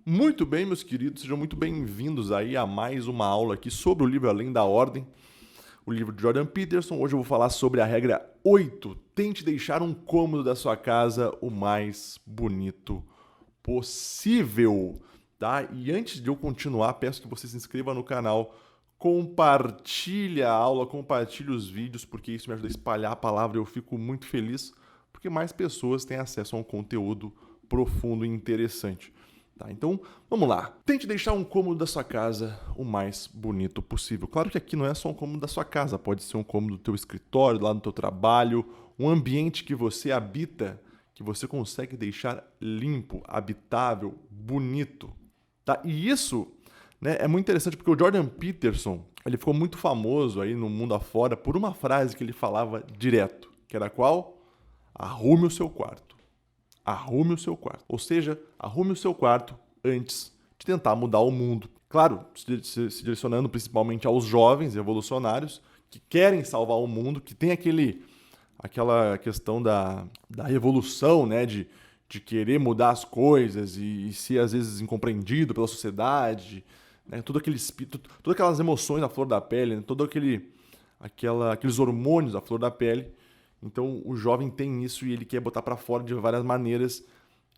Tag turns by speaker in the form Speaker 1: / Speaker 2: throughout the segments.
Speaker 1: Muito bem, meus queridos, sejam muito bem-vindos aí a mais uma aula aqui sobre o livro Além da Ordem, o livro de Jordan Peterson. Hoje eu vou falar sobre a regra 8. Tente deixar um cômodo da sua casa o mais bonito possível, tá? E antes de eu continuar, peço que você se inscreva no canal, compartilhe a aula, compartilhe os vídeos, porque isso me ajuda a espalhar a palavra e eu fico muito feliz, porque mais pessoas têm acesso a um conteúdo profundo e interessante. Tá, então, vamos lá. Tente deixar um cômodo da sua casa o mais bonito possível. Claro que aqui não é só um cômodo da sua casa, pode ser um cômodo do teu escritório, lá no teu trabalho, um ambiente que você habita, que você consegue deixar limpo, habitável, bonito. Tá? E isso, né, é muito interessante porque o Jordan Peterson, ele ficou muito famoso aí no mundo afora por uma frase que ele falava direto, que era qual? Arrume o seu quarto. Arrume o seu quarto. Ou seja, arrume o seu quarto antes de tentar mudar o mundo. Claro, se direcionando principalmente aos jovens revolucionários que querem salvar o mundo, que tem aquela questão da revolução, né, de querer mudar as coisas e ser às vezes incompreendido pela sociedade, né, todo aquele espírito, todas aquelas emoções à flor da pele, né, aqueles hormônios à flor da pele. Então o jovem tem isso e ele quer botar para fora de várias maneiras,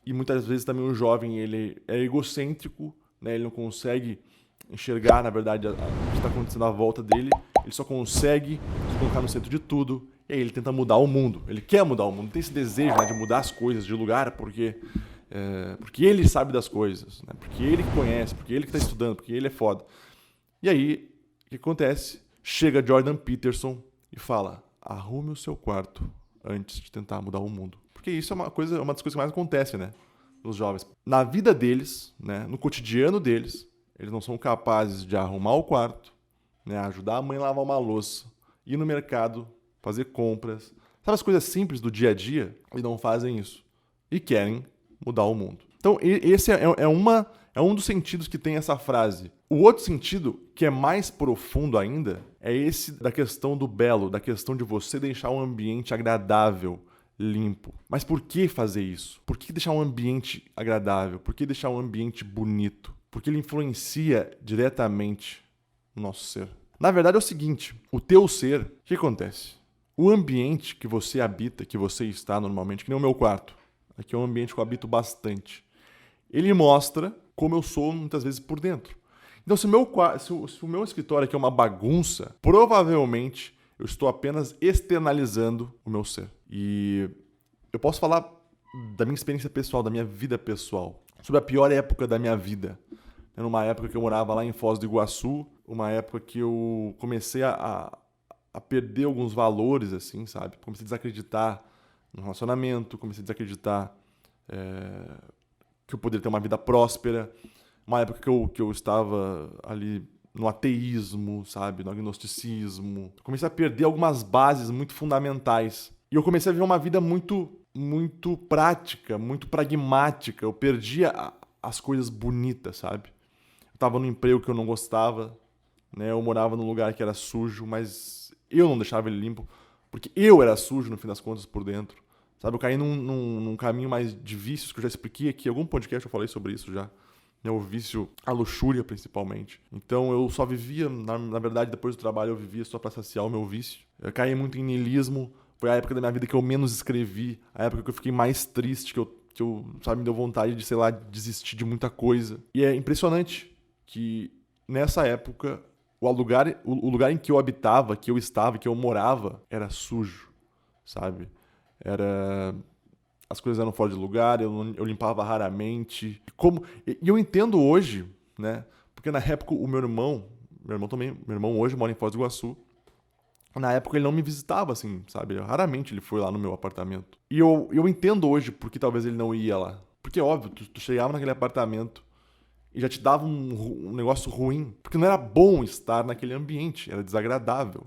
Speaker 1: e muitas vezes também o jovem ele é egocêntrico, né? Ele não consegue enxergar na verdade o que está acontecendo à volta dele, ele só consegue se colocar no centro de tudo, e aí ele tenta mudar o mundo, ele quer mudar o mundo, tem esse desejo, né, de mudar as coisas de lugar, porque ele sabe das coisas, né? Porque ele que conhece, porque ele que está estudando, porque ele é foda. E aí, o que acontece? Chega Jordan Peterson e fala: arrume o seu quarto antes de tentar mudar o mundo. Porque isso é uma das coisas que mais acontece, né, nos jovens. Na vida deles, né, no cotidiano deles, eles não são capazes de arrumar o quarto, né, ajudar a mãe a lavar uma louça, ir no mercado, fazer compras. Sabe as coisas simples do dia a dia? E não fazem isso. E querem mudar o mundo. Então, esse é um dos sentidos que tem essa frase. O outro sentido, que é mais profundo ainda, é esse da questão do belo, da questão de você deixar um ambiente agradável, limpo. Mas por que fazer isso? Por que deixar um ambiente agradável? Por que deixar um ambiente bonito? Porque ele influencia diretamente no nosso ser. Na verdade é o seguinte, o teu ser, o que acontece? O ambiente que você habita, que você está normalmente, que nem o meu quarto, aqui é um ambiente que eu habito bastante, ele mostra como eu sou muitas vezes por dentro. Então, se o meu escritório aqui é uma bagunça, provavelmente eu estou apenas externalizando o meu ser. E eu posso falar da minha experiência pessoal, da minha vida pessoal, sobre a pior época da minha vida. Numa época que eu morava lá em Foz do Iguaçu, uma época que eu comecei a perder alguns valores, assim, sabe? Comecei a desacreditar no relacionamento, comecei a desacreditar que eu poderia ter uma vida próspera. Uma época que eu estava ali no ateísmo, sabe? No agnosticismo. Comecei a perder algumas bases muito fundamentais. E eu comecei a viver uma vida muito prática, muito pragmática. Eu perdia as coisas bonitas, sabe? Eu estava num emprego que eu não gostava, né? Eu morava num lugar que era sujo, mas eu não deixava ele limpo, porque eu era sujo, no fim das contas, por dentro. Sabe? Eu caí num caminho mais de vícios, que eu já expliquei aqui. Em algum podcast eu falei sobre isso já. O vício, a luxúria principalmente. Então eu só vivia, na verdade, depois do trabalho eu vivia só para saciar o meu vício. Eu caí muito em niilismo. Foi a época da minha vida que eu menos escrevi, a época que eu fiquei mais triste, que eu sabe, me deu vontade de, sei lá, desistir de muita coisa. E é impressionante que nessa época o lugar em que eu habitava, que eu estava, que eu morava, era sujo, sabe? As coisas eram fora de lugar, eu limpava raramente. E eu entendo hoje, né? Porque na época o meu irmão hoje mora em Foz do Iguaçu. Na época ele não me visitava, assim, sabe? Raramente ele foi lá no meu apartamento. E eu entendo hoje porque talvez ele não ia lá. Porque, óbvio, tu chegava naquele apartamento e já te dava um negócio ruim. Porque não era bom estar naquele ambiente, era desagradável.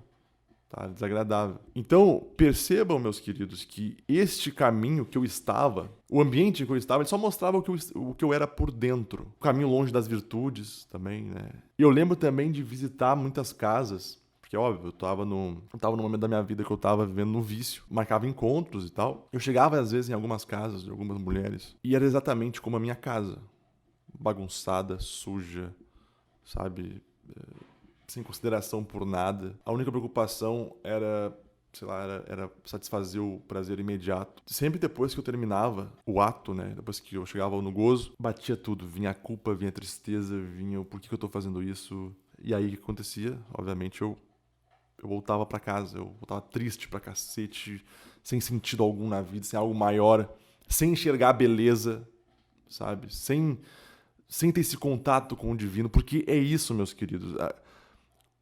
Speaker 1: Tá? Desagradável. Então, percebam, meus queridos, que este caminho que eu estava, o ambiente em que eu estava, ele só mostrava o que eu era por dentro. O caminho longe das virtudes também, né? E eu lembro também de visitar muitas casas, porque, óbvio, eu tava no momento da minha vida que eu tava vivendo no vício, marcava encontros e tal. Eu chegava, às vezes, em algumas casas de algumas mulheres, e era exatamente como a minha casa. bagunçada, suja, sabe? Sem consideração por nada. A única preocupação era, sei lá, era satisfazer o prazer imediato. Sempre depois que eu terminava o ato, né? Depois que eu chegava no gozo, batia tudo. Vinha a culpa, vinha a tristeza, vinha o porquê que eu tô fazendo isso. E aí o que acontecia? Obviamente eu voltava pra casa, eu voltava triste pra cacete, sem sentido algum na vida, sem algo maior, sem enxergar a beleza, sabe? Sem ter esse contato com o divino, porque é isso, meus queridos.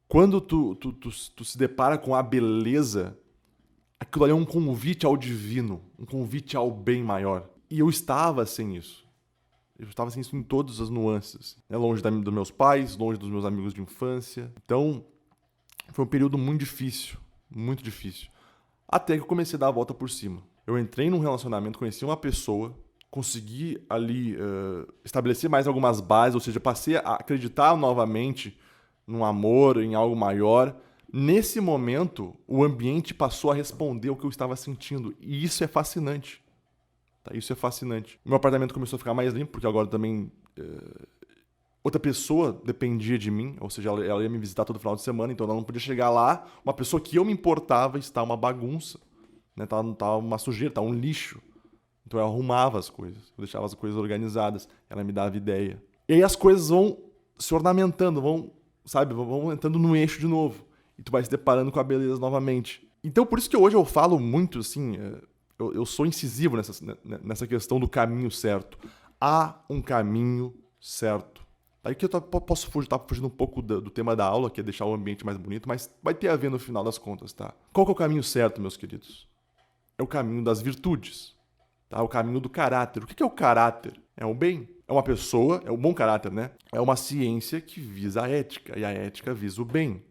Speaker 1: Quando tu se depara com a beleza, aquilo ali é um convite ao divino, um convite ao bem maior. E eu estava sem isso. Eu estava sem isso em todas as nuances. Longe dos meus pais, longe dos meus amigos de infância. Então, foi um período muito difícil. Muito difícil. Até que eu comecei a dar a volta por cima. Eu entrei num relacionamento, conheci uma pessoa, consegui ali estabelecer mais algumas bases, ou seja, passei a acreditar novamente num amor, em algo maior. Nesse momento, o ambiente passou a responder o que eu estava sentindo. E isso é fascinante. Tá? Isso é fascinante. Meu apartamento começou a ficar mais limpo, porque agora também outra pessoa dependia de mim, ou seja, ela ia me visitar todo final de semana, então ela não podia chegar lá, uma pessoa que eu me importava está uma bagunça, né? Tá uma sujeira, tá um lixo. Então eu arrumava as coisas, eu deixava as coisas organizadas, ela me dava ideia. E aí as coisas vão se ornamentando, vão entrando no eixo de novo. E tu vai se deparando com a beleza novamente. Então por isso que hoje eu falo muito, assim, eu sou incisivo nessa questão do caminho certo. Há um caminho certo. Aí que eu posso estar fugindo um pouco do tema da aula, que é deixar o ambiente mais bonito, mas vai ter a ver no final das contas, tá? Qual que é o caminho certo, meus queridos? É o caminho das virtudes, tá? O caminho do caráter. O que é o caráter? É o bem. É uma pessoa, é um bom caráter, né? É uma ciência que visa a ética, e a ética visa o bem.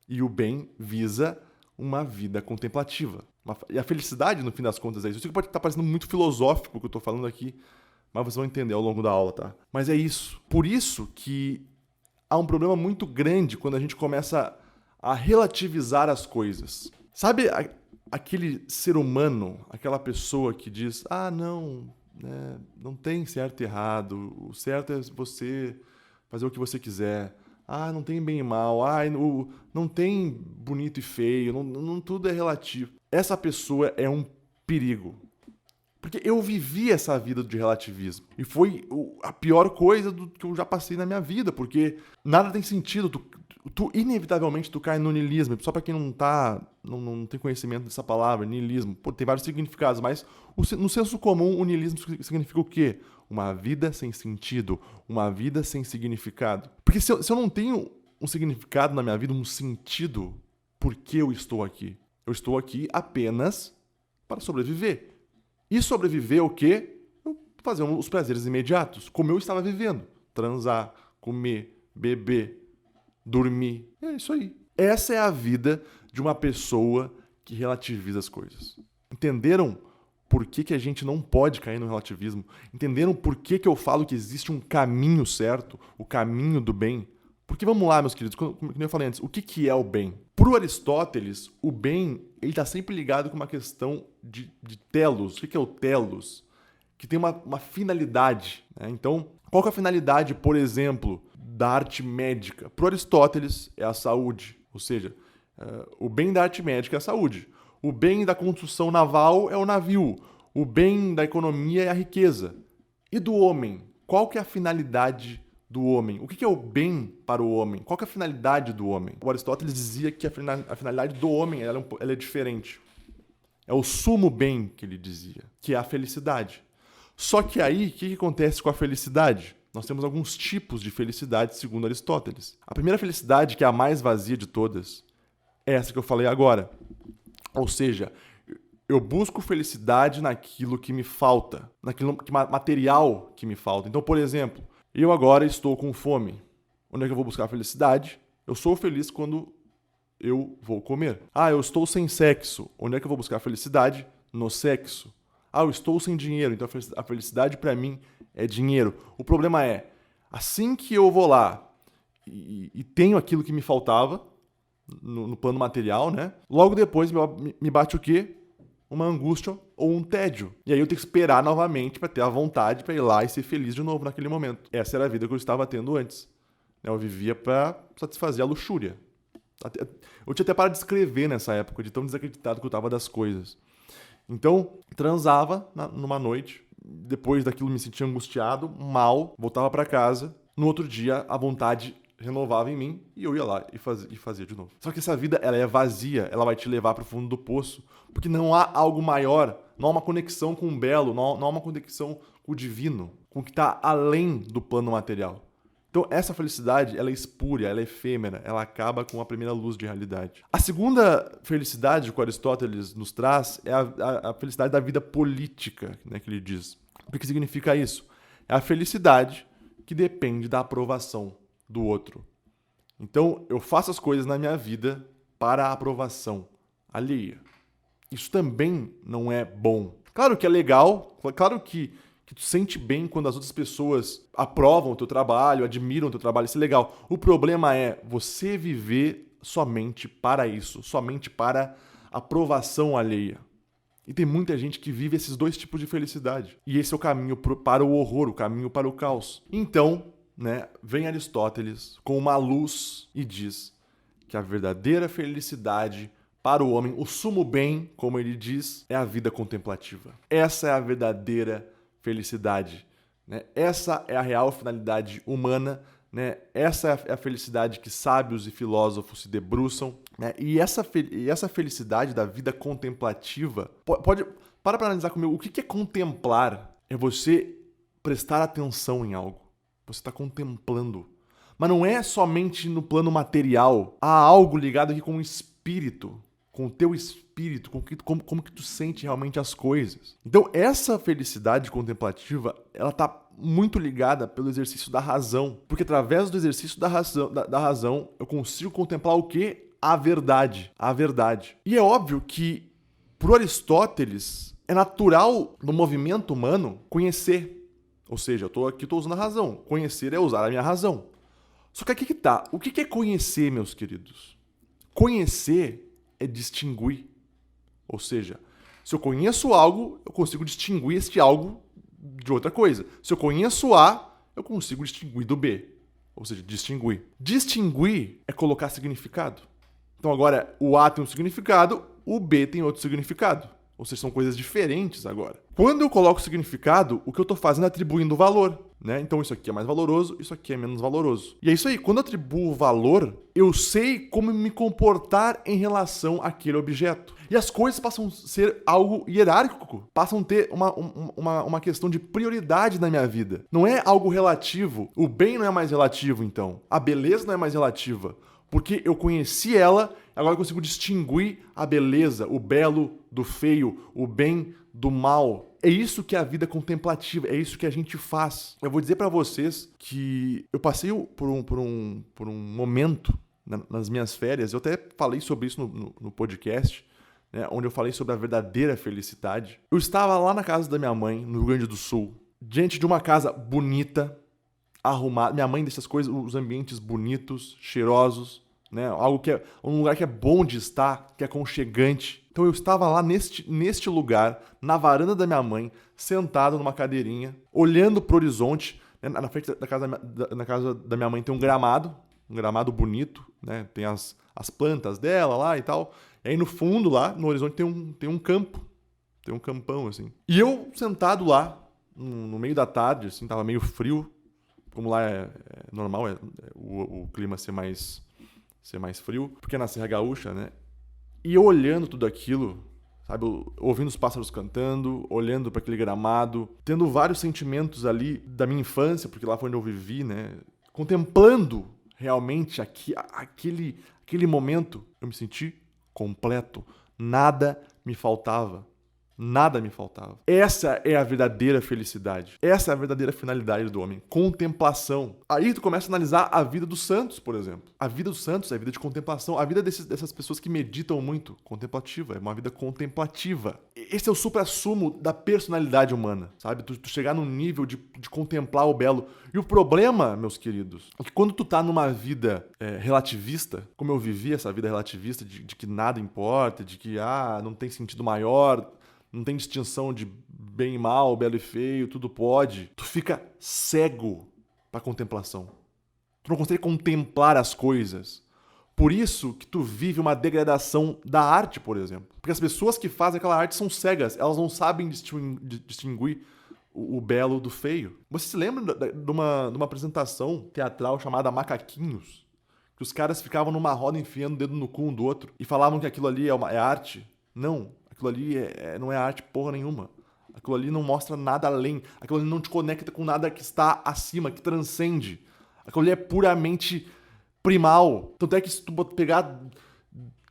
Speaker 1: E o bem visa uma vida contemplativa. E a felicidade, no fim das contas, é isso. Eu sei que pode estar parecendo muito filosófico o que eu estou falando aqui, mas vocês vão entender ao longo da aula, tá? Mas é isso. Por isso que há um problema muito grande quando a gente começa a relativizar as coisas. Sabe aquele ser humano, aquela pessoa que diz, não, né, não tem certo e errado, o certo é você fazer o que você quiser. Não tem bem e mal, não tem bonito e feio, não tudo é relativo. Essa pessoa é um perigo. Porque eu vivi essa vida de relativismo. E foi a pior coisa que eu já passei na minha vida, porque nada tem sentido. Inevitavelmente tu cai no niilismo. Só pra quem não tem conhecimento dessa palavra, niilismo. Tem vários significados, mas no senso comum o niilismo significa o quê? Uma vida sem sentido, uma vida sem significado. Porque se eu não tenho um significado na minha vida, um sentido, por que eu estou aqui? Eu estou aqui apenas para sobreviver. E sobreviver o quê? Fazer os prazeres imediatos, como eu estava vivendo. Transar, comer, beber, dormir. É isso aí. Essa é a vida de uma pessoa que relativiza as coisas. Entenderam por que a gente não pode cair no relativismo? Entenderam por que eu falo que existe um caminho certo, o caminho do bem? Porque vamos lá, meus queridos, como eu falei antes, o que é o bem? Para o Aristóteles, o bem está sempre ligado com uma questão de telos. O que é o telos? Que tem uma finalidade. Né? Então, qual que é a finalidade, por exemplo, da arte médica? Para o Aristóteles, é a saúde. Ou seja, o bem da arte médica é a saúde. O bem da construção naval é o navio. O bem da economia é a riqueza. E do homem? Qual que é a finalidade do homem? O que é o bem para o homem? Qual que é a finalidade do homem? O Aristóteles dizia que a finalidade do homem ela é diferente. É o sumo bem que ele dizia, que é a felicidade. Só que aí, o que acontece com a felicidade? Nós temos alguns tipos de felicidade, segundo Aristóteles. A primeira felicidade, que é a mais vazia de todas, é essa que eu falei agora. Ou seja, eu busco felicidade naquilo que me falta, naquilo material que me falta. Então, por exemplo, eu agora estou com fome. Onde é que eu vou buscar felicidade? Eu sou feliz quando eu vou comer. Eu estou sem sexo. Onde é que eu vou buscar felicidade? No sexo. Eu estou sem dinheiro. Então a felicidade para mim é dinheiro. O problema é, assim que eu vou lá e tenho aquilo que me faltava no plano material, né? Logo depois me bate o quê? uma angústia ou um tédio. E aí eu tenho que esperar novamente para ter a vontade para ir lá e ser feliz de novo naquele momento. Essa era a vida que eu estava tendo antes. Eu vivia para satisfazer a luxúria. Eu tinha até parado de escrever nessa época, de tão desacreditado que eu estava das coisas. Então, transava numa noite, depois daquilo me sentia angustiado, mal, voltava para casa. No outro dia, a vontade renovava em mim e eu ia lá e fazia de novo. Só que essa vida, ela é vazia, ela vai te levar para o fundo do poço, porque não há algo maior, não há uma conexão com o belo, não há uma conexão com o divino, com o que está além do plano material. Então, essa felicidade, ela é espúria, ela é efêmera, ela acaba com a primeira luz de realidade. A segunda felicidade que o Aristóteles nos traz é a felicidade da vida política, né, que ele diz. O que significa isso? É a felicidade que depende da aprovação do outro. Então, eu faço as coisas na minha vida para a aprovação alheia. Isso também não é bom. Claro que é legal, claro que tu sente bem quando as outras pessoas aprovam o teu trabalho, admiram o teu trabalho, isso é legal. O problema é você viver somente para isso, somente para aprovação alheia. E tem muita gente que vive esses dois tipos de felicidade. E esse é o caminho para o horror, o caminho para o caos. Então, vem Aristóteles com uma luz e diz que a verdadeira felicidade para o homem, o sumo bem, como ele diz, é a vida contemplativa. Essa é a verdadeira felicidade. Essa é a real finalidade humana. Essa é a felicidade que sábios e filósofos se debruçam. E essa felicidade da vida contemplativa, para analisar comigo, o que é contemplar? É você prestar atenção em algo. Você está contemplando. Mas não é somente no plano material. Há algo ligado aqui com o espírito, com o teu espírito, como que tu sente realmente as coisas. Então, essa felicidade contemplativa, ela está muito ligada pelo exercício da razão. Porque através do exercício da razão, eu consigo contemplar o quê? A verdade. A verdade. E é óbvio que, para Aristóteles, é natural no movimento humano conhecer. Ou seja, eu estou usando a razão. Conhecer é usar a minha razão. Só que aqui que tá. O que é conhecer, meus queridos? Conhecer é distinguir. Ou seja, se eu conheço algo, eu consigo distinguir este algo de outra coisa. Se eu conheço A, eu consigo distinguir do B. Ou seja, distinguir. Distinguir é colocar significado. Então agora, o A tem um significado, o B tem outro significado. Ou seja, são coisas diferentes agora. Quando eu coloco significado, o que eu estou fazendo é atribuindo valor. Então isso aqui é mais valoroso, isso aqui é menos valoroso. E é isso aí, quando eu atribuo valor, eu sei como me comportar em relação àquele objeto. E as coisas passam a ser algo hierárquico, passam a ter uma questão de prioridade na minha vida. Não é algo relativo, o bem não é mais relativo então, a beleza não é mais relativa. Porque eu conheci ela, agora eu consigo distinguir a beleza, o belo do feio, o bem do mal. É isso que é a vida contemplativa, é isso que a gente faz. Eu vou dizer para vocês que eu passei por um momento nas minhas férias, eu até falei sobre isso no podcast, onde eu falei sobre a verdadeira felicidade. Eu estava lá na casa da minha mãe, no Rio Grande do Sul, diante de uma casa bonita, arrumada. Minha mãe deixa as coisas, os ambientes bonitos, cheirosos, algo que é um lugar que é bom de estar, que é aconchegante. Então eu estava lá neste lugar, na varanda da minha mãe, sentado numa cadeirinha, olhando pro horizonte. Na frente na casa da minha mãe tem um gramado bonito, tem as plantas dela lá e tal. E aí no fundo lá, no horizonte tem um campo, tem um campão assim. E eu sentado lá, no meio da tarde, assim, tava meio frio. Como lá é normal o clima ser mais frio, porque é na Serra Gaúcha, E eu olhando tudo aquilo, sabe, ouvindo os pássaros cantando, olhando para aquele gramado, tendo vários sentimentos ali da minha infância, porque lá foi onde eu vivi, contemplando realmente aquele momento, eu me senti completo, nada me faltava. Nada me faltava. Essa é a verdadeira felicidade. Essa é a verdadeira finalidade do homem. Contemplação. Aí tu começa a analisar a vida dos santos, por exemplo. A vida dos santos é a vida de contemplação. A vida dessas pessoas que meditam muito. Contemplativa. É uma vida contemplativa. Esse é o suprassumo da personalidade humana, sabe? Tu chegar num nível de contemplar o belo. E o problema, meus queridos, é que quando tu tá numa vida relativista, como eu vivi essa vida relativista, de que nada importa, de que não tem sentido maior, não tem distinção de bem e mal, belo e feio, tudo pode. Tu fica cego para contemplação. Tu não consegue contemplar as coisas. Por isso que tu vive uma degradação da arte, por exemplo. Porque as pessoas que fazem aquela arte são cegas, elas não sabem distinguir o belo do feio. Você se lembra de uma apresentação teatral chamada Macaquinhos? Que os caras ficavam numa roda enfiando o dedo no cu um do outro e falavam que aquilo ali é arte? Não, aquilo ali não é arte porra nenhuma. Aquilo ali não mostra nada além. Aquilo ali não te conecta com nada que está acima, que transcende. Aquilo ali é puramente primal. Tanto é que se tu pegar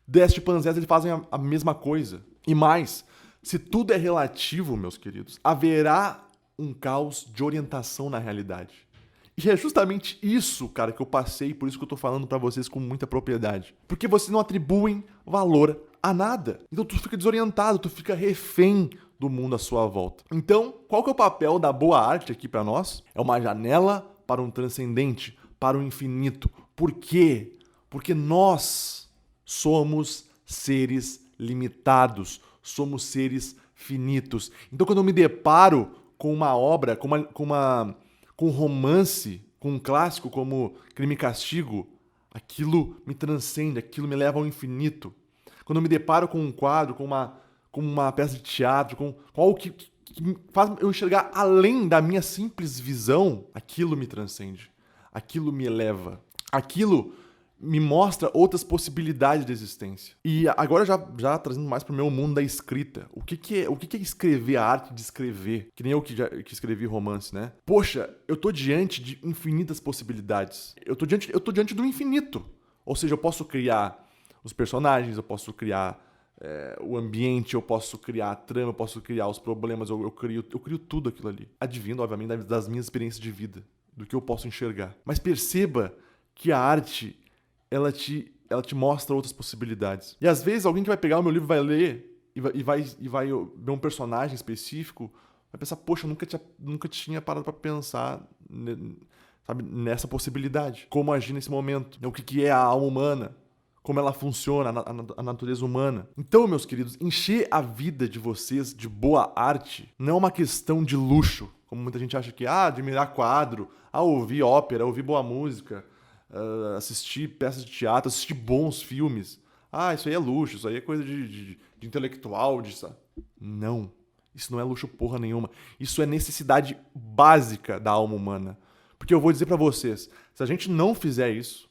Speaker 1: 10 chimpanzés, eles fazem a mesma coisa. E mais, se tudo é relativo, meus queridos, haverá um caos de orientação na realidade. E é justamente isso, cara, que eu passei, por isso que eu tô falando pra vocês com muita propriedade. Porque vocês não atribuem valor a nada. Então tu fica desorientado, tu fica refém do mundo à sua volta. Então, qual que é o papel da boa arte aqui pra nós? É uma janela para um transcendente, para o infinito. Por quê? Porque nós somos seres limitados, somos seres finitos. Então, quando eu me deparo com uma obra, com um romance, com um clássico como Crime e Castigo, aquilo me transcende, aquilo me leva ao infinito. Quando eu me deparo com um quadro, com uma peça de teatro, com algo que faz eu enxergar além da minha simples visão, aquilo me transcende, aquilo me eleva, aquilo me mostra outras possibilidades de existência. E agora já trazendo mais pro meu mundo da escrita. O que é escrever, a arte de escrever? Que nem eu que escrevi romance, né? Poxa, eu tô diante de infinitas possibilidades. Eu tô diante do infinito. Ou seja, eu posso criar os personagens, eu posso criar o ambiente, eu posso criar a trama, eu posso criar os problemas, eu crio tudo aquilo ali. Advindo, obviamente, das minhas experiências de vida, do que eu posso enxergar. Mas perceba que a arte ela te mostra outras possibilidades. E às vezes alguém que vai pegar o meu livro, vai ler e vai ver um personagem específico, vai pensar, poxa, eu nunca tinha parado para pensar, sabe, nessa possibilidade. Como agir nesse momento, o que é a alma humana, como ela funciona, a natureza humana. Então, meus queridos, encher a vida de vocês de boa arte não é uma questão de luxo, como muita gente acha que, admirar quadro, ouvir ópera, ouvir boa música, assistir peças de teatro, assistir bons filmes. Isso aí é luxo, isso aí é coisa de intelectual. Não, isso não é luxo porra nenhuma. Isso é necessidade básica da alma humana. Porque eu vou dizer pra vocês, se a gente não fizer isso,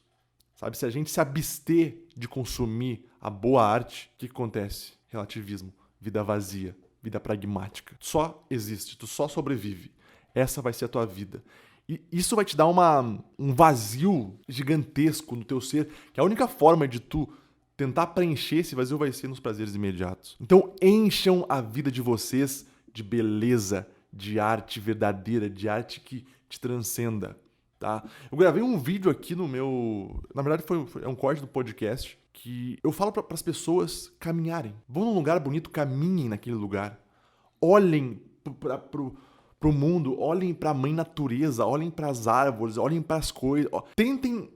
Speaker 1: sabe, se a gente se abster de consumir a boa arte, o que acontece? Relativismo, vida vazia, vida pragmática. Só existe, tu só sobrevive. Essa vai ser a tua vida. E isso vai te dar um vazio gigantesco no teu ser, que a única forma de tu tentar preencher esse vazio vai ser nos prazeres imediatos. Então encham a vida de vocês de beleza, de arte verdadeira, de arte que te transcenda, tá? Eu gravei um vídeo aqui no meu... Na verdade é um corte do podcast, que eu falo para as pessoas caminharem. Vão num lugar bonito, caminhem naquele lugar. Olhem pro mundo, olhem pra mãe natureza, olhem pras árvores, olhem pras coisas. Tentem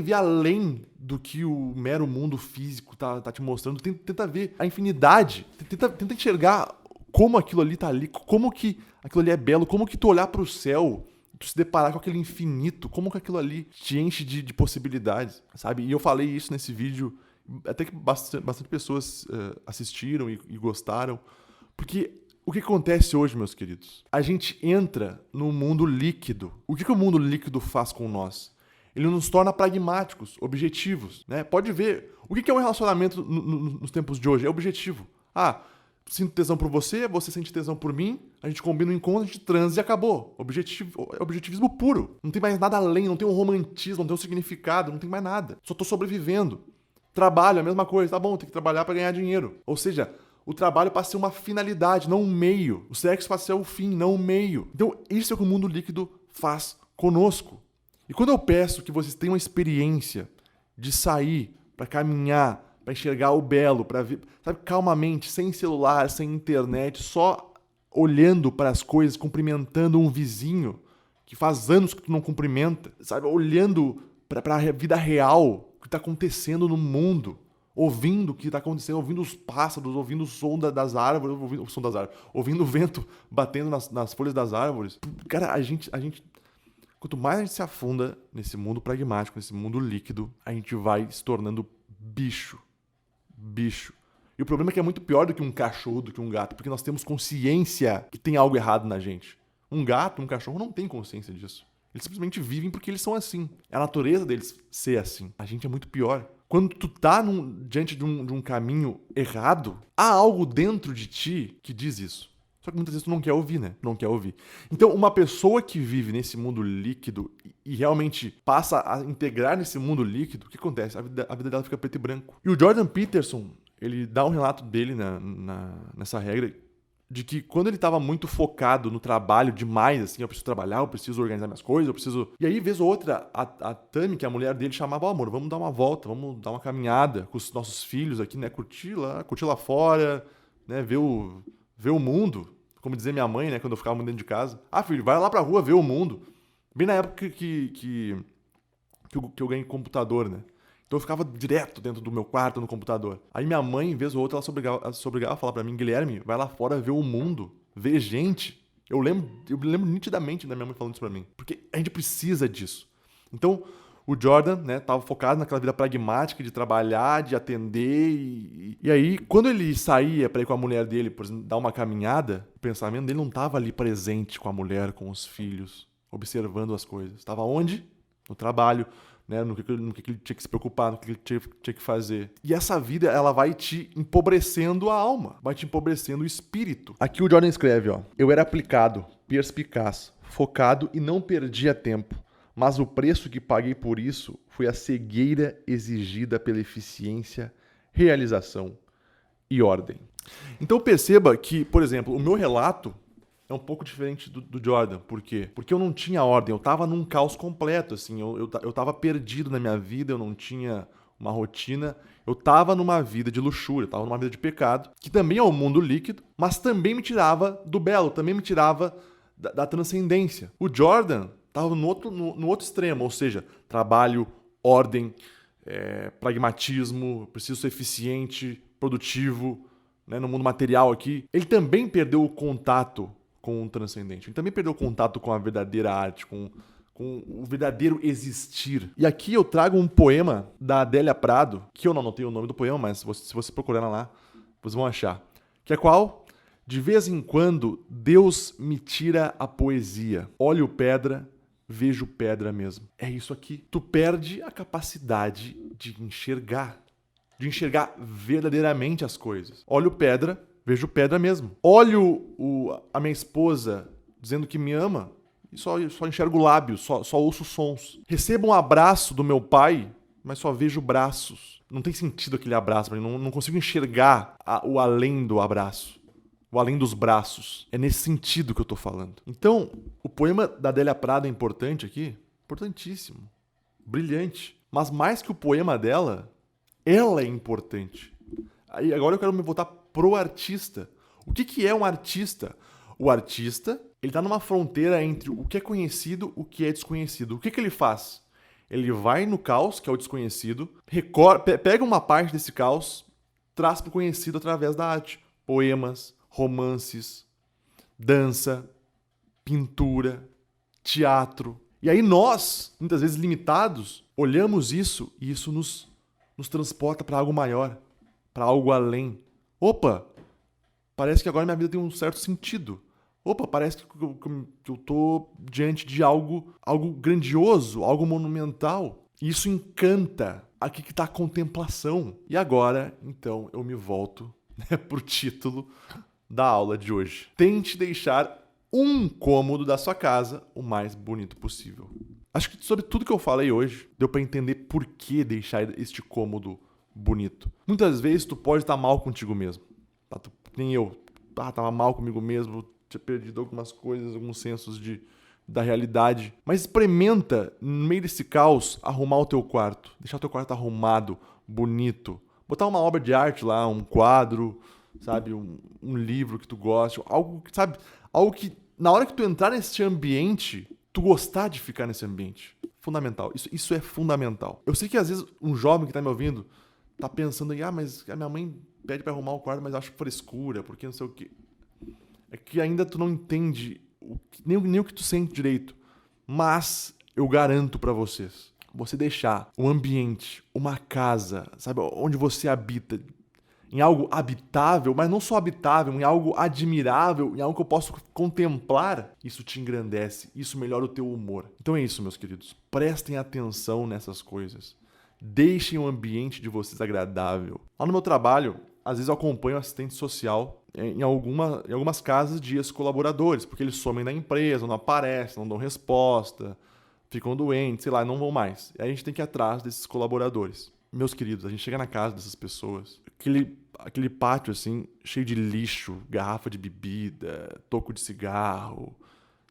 Speaker 1: ver além do que o mero mundo físico tá te mostrando. Tenta ver a infinidade. Tenta enxergar como aquilo ali tá ali, como que aquilo ali é belo, como que tu olhar pro céu, tu se deparar com aquele infinito, como que aquilo ali te enche de possibilidades, sabe? E eu falei isso nesse vídeo, até que bastante pessoas assistiram e gostaram, porque o que acontece hoje, meus queridos? A gente entra no mundo líquido. O que o mundo líquido faz com nós? Ele nos torna pragmáticos, objetivos, né? Pode ver. O que é um relacionamento nos tempos de hoje? É objetivo. Sinto tesão por você, você sente tesão por mim, a gente combina um encontro, a gente transa e acabou. Objetivismo puro. Não tem mais nada além, não tem um romantismo, não tem um significado, não tem mais nada. Só tô sobrevivendo. Trabalho, a mesma coisa. Tá bom, tem que trabalhar para ganhar dinheiro. Ou seja, o trabalho passa a ser uma finalidade, não um meio. O sexo passa a ser o fim, não um meio. Então, isso é o que o mundo líquido faz conosco. E quando eu peço que vocês tenham a experiência de sair para caminhar, para enxergar o belo, para ver, sabe, calmamente, sem celular, sem internet, só olhando para as coisas, cumprimentando um vizinho que faz anos que tu não cumprimenta, sabe, olhando para a vida real, o que está acontecendo no mundo, ouvindo o que está acontecendo, ouvindo os pássaros, ouvindo o som das árvores, ouvindo o vento batendo nas folhas das árvores. Cara, quanto mais a gente se afunda nesse mundo pragmático, nesse mundo líquido, a gente vai se tornando bicho. E o problema é que é muito pior do que um cachorro, do que um gato, porque nós temos consciência que tem algo errado na gente. Um gato, um cachorro não tem consciência disso. Eles simplesmente vivem porque eles são assim. É a natureza deles ser assim. A gente é muito pior. Quando tu tá diante de um caminho errado, há algo dentro de ti que diz isso. Só que muitas vezes tu não quer ouvir, né? Não quer ouvir. Então, uma pessoa que vive nesse mundo líquido e realmente passa a integrar nesse mundo líquido, o que acontece? A vida dela fica preto e branco. E o Jordan Peterson, ele dá um relato dele nessa regra de que quando ele estava muito focado no trabalho demais, assim, eu preciso trabalhar, eu preciso organizar minhas coisas, eu preciso... E aí, vez ou outra, a Tami, que é a mulher dele, chamava, amor, vamos dar uma volta, vamos dar uma caminhada com os nossos filhos aqui, né? Curtir lá fora, né? Ver o mundo. Como dizia minha mãe, né? Quando eu ficava muito dentro de casa. Ah, filho, vai lá pra rua ver o mundo. Bem na época que eu ganhei computador, né? Então eu ficava direto dentro do meu quarto, no computador. Aí minha mãe, vez ou outra, ela se obrigava a falar pra mim, Guilherme, vai lá fora ver o mundo, ver gente. Eu lembro nitidamente da minha mãe falando isso pra mim. Porque a gente precisa disso. Então, o Jordan, né, tava focado naquela vida pragmática de trabalhar, de atender. E aí, quando ele saía pra ir com a mulher dele, por exemplo, dar uma caminhada, o pensamento dele não tava ali presente com a mulher, com os filhos, observando as coisas. Estava onde? No trabalho. Né, no que ele tinha que se preocupar, no que ele tinha que fazer. E essa vida, ela vai te empobrecendo a alma, vai te empobrecendo o espírito. Aqui o Jordan escreve, ó: eu era aplicado, perspicaz, focado e não perdia tempo, mas o preço que paguei por isso foi a cegueira exigida pela eficiência, realização e ordem. Então perceba que, por exemplo, o meu relato é um pouco diferente do Jordan. Por quê? Porque eu não tinha ordem, eu tava num caos completo, assim, eu tava perdido na minha vida, eu não tinha uma rotina, eu tava numa vida de luxúria, eu tava numa vida de pecado, que também é um mundo líquido, mas também me tirava do belo, também me tirava da transcendência. O Jordan tava no outro extremo, ou seja, trabalho, ordem, pragmatismo, preciso ser eficiente, produtivo, né, no mundo material aqui. Ele também perdeu o contato com o transcendente. Ele também perdeu o contato com a verdadeira arte, com o verdadeiro existir. E aqui eu trago um poema da Adélia Prado, que eu não anotei o nome do poema, mas se você procurar lá, vocês vão achar. Que é qual? De vez em quando, Deus me tira a poesia. Olho pedra, vejo pedra mesmo. É isso aqui. Tu perde a capacidade de enxergar verdadeiramente as coisas. Olho pedra, vejo pedra mesmo. Olho a minha esposa dizendo que me ama e só enxergo lábios, só ouço sons. Recebo um abraço do meu pai, mas só vejo braços. Não tem sentido aquele abraço, não consigo enxergar o além do abraço, o além dos braços. É nesse sentido que eu tô falando. Então, o poema da Adélia Prado é importante aqui? Importantíssimo. Brilhante. Mas mais que o poema dela, ela é importante. Aí agora eu quero me voltar pro artista. O que é um artista? O artista, ele tá numa fronteira entre o que é conhecido e o que é desconhecido. O que ele faz? Ele vai no caos, que é o desconhecido, pega uma parte desse caos, traz pro conhecido através da arte. Poemas, romances, dança, pintura, teatro. E aí nós, muitas vezes limitados, olhamos isso e isso nos transporta para algo maior, para algo além. Opa, parece que agora minha vida tem um certo sentido. Opa, parece que eu tô diante de algo grandioso, algo monumental. E isso encanta. Aqui que está a contemplação. E agora, então, eu me volto, né, pro título da aula de hoje. Tente deixar um cômodo da sua casa o mais bonito possível. Acho que sobre tudo que eu falei hoje, deu para entender por que deixar este cômodo bonito. Muitas vezes tu pode estar mal contigo mesmo. Tá? Nem eu. Tava mal comigo mesmo, tinha perdido algumas coisas, alguns sensos da realidade. Mas experimenta, no meio desse caos, arrumar o teu quarto. Deixar o teu quarto arrumado, bonito. Botar uma obra de arte lá, um quadro, sabe? Um livro que tu goste. Algo, sabe? Algo que, na hora que tu entrar nesse ambiente, tu gostar de ficar nesse ambiente. Fundamental. Isso é fundamental. Eu sei que às vezes um jovem que tá me ouvindo tá pensando aí, mas a minha mãe pede pra arrumar o quarto, mas eu acho frescura, porque não sei o quê. É que ainda tu não entende nem o que tu sente direito. Mas eu garanto pra vocês, você deixar um ambiente, uma casa, sabe, onde você habita, em algo habitável, mas não só habitável, em algo admirável, em algo que eu posso contemplar, isso te engrandece, isso melhora o teu humor. Então é isso, meus queridos. Prestem atenção nessas coisas. Deixem o ambiente de vocês agradável. Lá no meu trabalho, às vezes eu acompanho assistente social em algumas casas de ex-colaboradores, porque eles somem da empresa, não aparecem, não dão resposta, ficam doentes, sei lá, não vão mais. E aí a gente tem que ir atrás desses colaboradores. Meus queridos, a gente chega na casa dessas pessoas, aquele pátio assim, cheio de lixo, garrafa de bebida, toco de cigarro,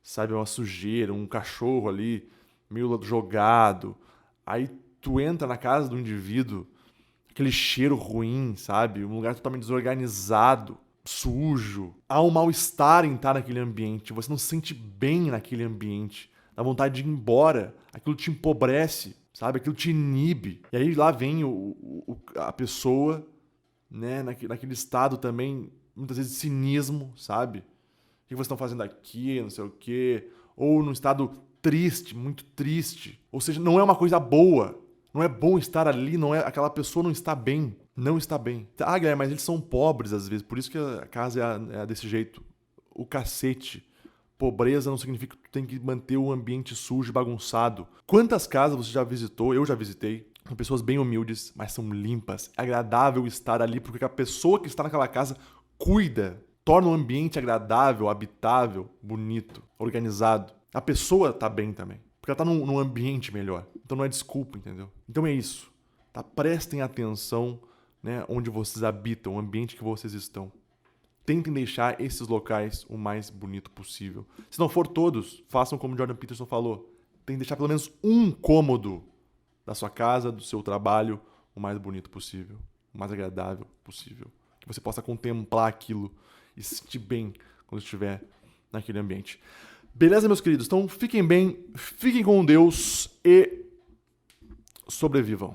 Speaker 1: sabe, uma sujeira, um cachorro ali meio jogado. Aí tu entra na casa do indivíduo, aquele cheiro ruim, sabe, um lugar totalmente desorganizado, sujo. Há um mal-estar em estar naquele ambiente, você não se sente bem naquele ambiente, dá vontade de ir embora, aquilo te empobrece, sabe, aquilo te inibe. E aí lá vem a pessoa, né, naquele estado também, muitas vezes de cinismo, sabe? O que vocês estão fazendo aqui, não sei o quê. Ou num estado triste, muito triste. Ou seja, não é uma coisa boa. Não é bom estar ali, não é, aquela pessoa não está bem. Não está bem. Ah, Guilherme, mas eles são pobres às vezes, por isso que a casa é desse jeito. O cacete. Pobreza não significa que tu tem que manter o ambiente sujo e bagunçado. Quantas casas você já visitou? Eu já visitei. São pessoas bem humildes, mas são limpas. É agradável estar ali porque a pessoa que está naquela casa cuida, torna o ambiente agradável, habitável, bonito, organizado. A pessoa tá bem também, porque ela tá num ambiente melhor. Então não é desculpa, entendeu? Então é isso. Tá? Prestem atenção, né, onde vocês habitam, o ambiente que vocês estão. Tentem deixar esses locais o mais bonito possível. Se não for todos, façam como Jordan Peterson falou. Tentem deixar pelo menos um cômodo da sua casa, do seu trabalho, o mais bonito possível, o mais agradável possível. Que você possa contemplar aquilo e se sentir bem quando estiver naquele ambiente. Beleza, meus queridos? Então fiquem bem, fiquem com Deus e sobrevivam.